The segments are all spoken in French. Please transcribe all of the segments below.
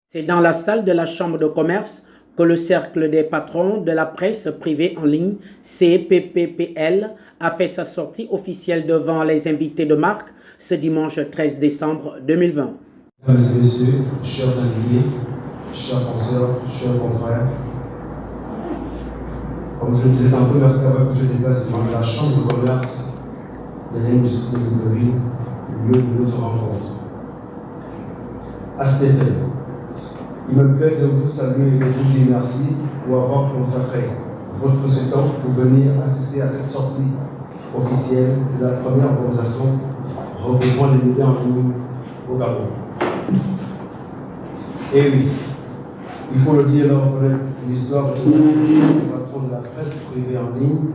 C'est dans la salle de la Chambre de commerce que le Cercle des patrons de la presse privée en ligne, CPPPL, a fait sa sortie officielle devant les invités de marque ce dimanche 13 décembre 2020. Mesdames et messieurs, chers invités, chers consoeurs, chers confrères, comme je le disais tantôt, merci d'avoir pu se déplacer devant la Chambre de commerce de l'industrie de Libreville, lieu de notre rencontre. À cet effet, il me plaît de vous saluer et de vous dire merci pour avoir consacré votre temps pour venir assister à cette sortie officielle de la première organisation regroupant les médias en ligne au Gabon. Et oui, il faut le dire, leur reconnaître l'histoire de le patron de la presse privée en ligne,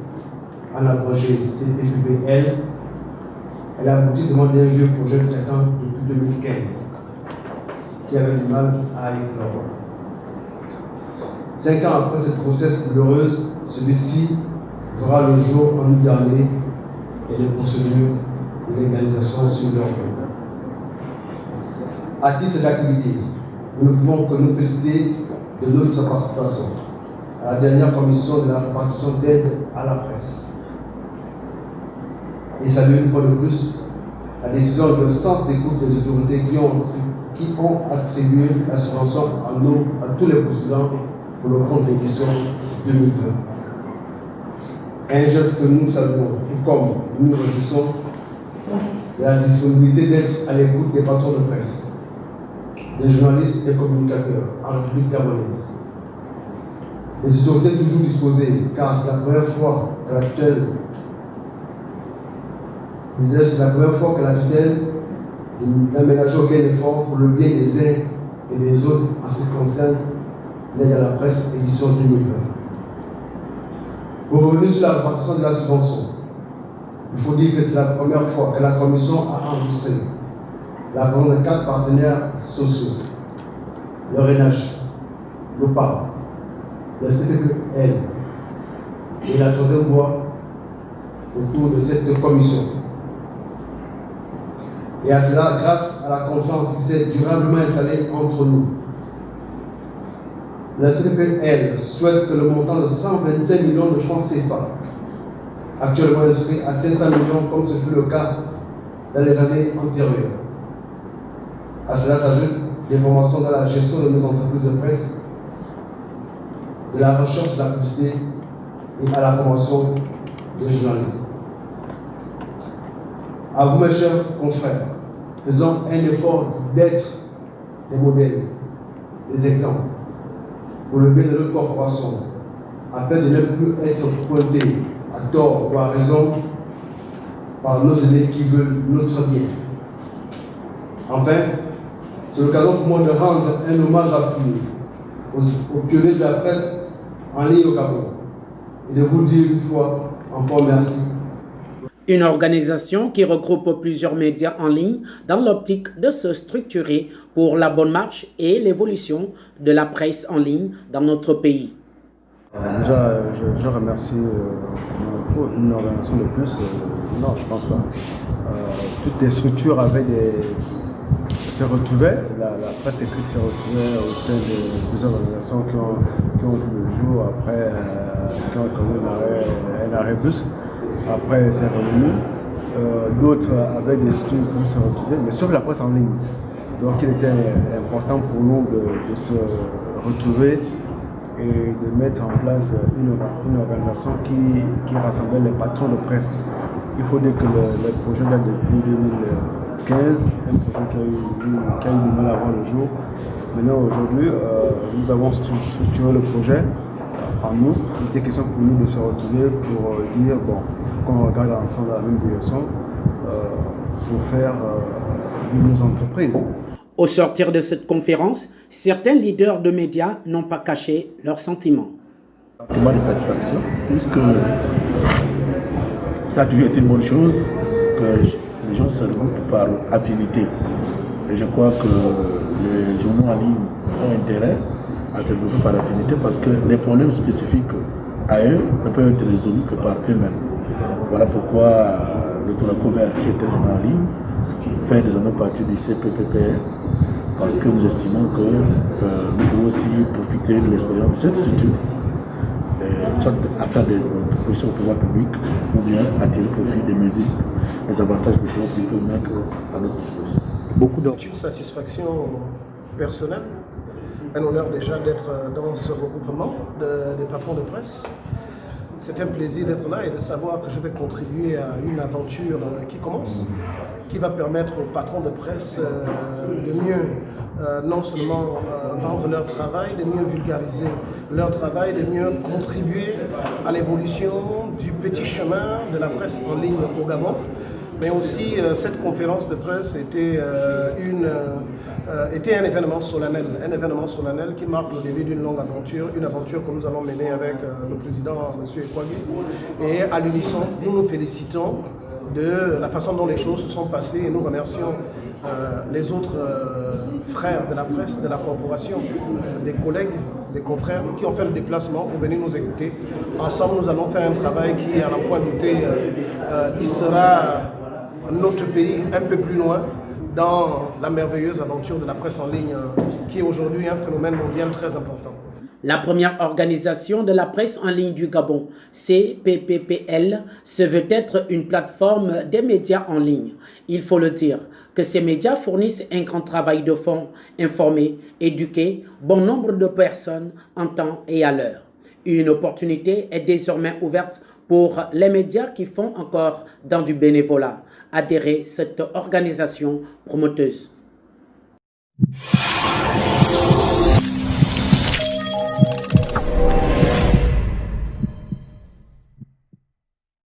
en abrégé CPPL, elle a aboutissement d'un vieux projet traitant depuis 2015, qui avait du mal à éclore. 5 ans après cette grossesse douloureuse, celui-ci verra le jour en août dernier et les procédures de légalisation sur leur compte. À titre d'activité, nous ne pouvons que nous féliciter de notre participation à la dernière commission de la répartition d'aide à la presse. Et saluer une fois de plus la décision de sens d'écoute des autorités qui ont attribué la subvention à tous les postulants pour le compte d'édition 2020. Un geste que nous saluons, tout comme nous nous réjouissons de la disponibilité d'être à l'écoute des patrons de presse, des journalistes et communicateurs en République gabonaise. Les autorités toujours disposées, car c'est la première fois que la tutelle d'aménager aucun effort pour le bien des uns et des autres en ce qui concerne l'aide à la presse édition 2020. Pour revenir sur la répartition de la subvention, il faut dire que c'est la première fois que la Commission a enregistré la présence de 4 partenaires sociaux, le RENAGE, l'OPA, le CPPL et la troisième voie autour de cette commission. Et à cela, grâce à la confiance qui s'est durablement installée entre nous. La CPPL souhaite que le montant de 125 millions de francs CFA, actuellement inscrit à 500 millions comme ce fut le cas dans les années antérieures. À cela s'ajoute des formations dans la gestion de nos entreprises de presse, de la recherche de la publicité et à la formation des journalistes. À vous, mes chers confrères, faisons un effort d'être des modèles, des exemples, pour le bien de notre corporation, afin de ne plus être pointés à tort ou à raison par nos aînés qui veulent notre bien. Enfin, c'est l'occasion pour moi de rendre un hommage appuyé aux pionniers de la presse en ligne au Gabon et de vous dire une fois encore merci. Une organisation qui regroupe plusieurs médias en ligne dans l'optique de se structurer pour la bonne marche et l'évolution de la presse en ligne dans notre pays. Déjà, je remercie une organisation de plus. Non, je pense pas. Toutes les structures se retrouvaient, la presse écrite se retrouvait au sein de plusieurs organisations qui ont vu le jour après, qui ont connu un arrêt brusque. Après, c'est revenu. D'autres avec des structures qui se retrouvaient, mais sauf la presse en ligne. Donc, il était important pour nous de se retrouver et de mettre en place une organisation qui rassemblait les patrons de presse. Il faut dire que le projet date depuis 2015, un projet qui a eu du mal à voir le jour. Maintenant, aujourd'hui, nous avons structuré le projet en nous. Il était question pour nous de se retrouver pour dire, bon, qu'on regarde ensemble dans la même direction pour faire vivre nos entreprises. Au sortir de cette conférence, certains leaders de médias n'ont pas caché leurs sentiments. Comment de satisfaction, puisque ça a toujours été une bonne chose que les gens se regroupent par affinité. Et je crois que les journaux en ligne ont intérêt à se regrouper par affinité parce que les problèmes spécifiques à eux ne peuvent être résolus que par eux-mêmes. Voilà pourquoi le Touraco Vert, qui était en ligne, fait désormais partie du CPPPL, parce que nous estimons que nous pouvons aussi profiter de l'expérience de cette structure, soit à faire des propositions au pouvoir public, ou bien à tirer profit des mesures, des avantages que nous pouvons mettre à notre disposition. Beaucoup d'entre une satisfaction personnelle, un honneur déjà d'être dans ce regroupement des patrons de presse. C'est un plaisir d'être là et de savoir que je vais contribuer à une aventure qui commence, qui va permettre aux patrons de presse de mieux non seulement vendre leur travail, de mieux vulgariser leur travail, de mieux contribuer à l'évolution du petit chemin de la presse en ligne au Gabon. Mais aussi, cette conférence de presse était un événement solennel qui marque le début d'une longue aventure, une aventure que nous allons mener avec le président, M. Ekwagi. Et à l'unisson, nous nous félicitons de la façon dont les choses se sont passées et nous remercions les autres frères de la presse, de la corporation, des collègues, des confrères qui ont fait le déplacement pour venir nous écouter. Ensemble, nous allons faire un travail qui, à n'en point douter, hissera notre pays un peu plus loin dans la merveilleuse aventure de la presse en ligne qui est aujourd'hui un phénomène mondial très important. La première organisation de la presse en ligne du Gabon, CPPPL, se veut être une plateforme des médias en ligne. Il faut le dire que ces médias fournissent un grand travail de fond, informer, éduquer bon nombre de personnes en temps et à l'heure. Une opportunité est désormais ouverte pour les médias qui font encore dans du bénévolat adhérer à cette organisation promoteuse.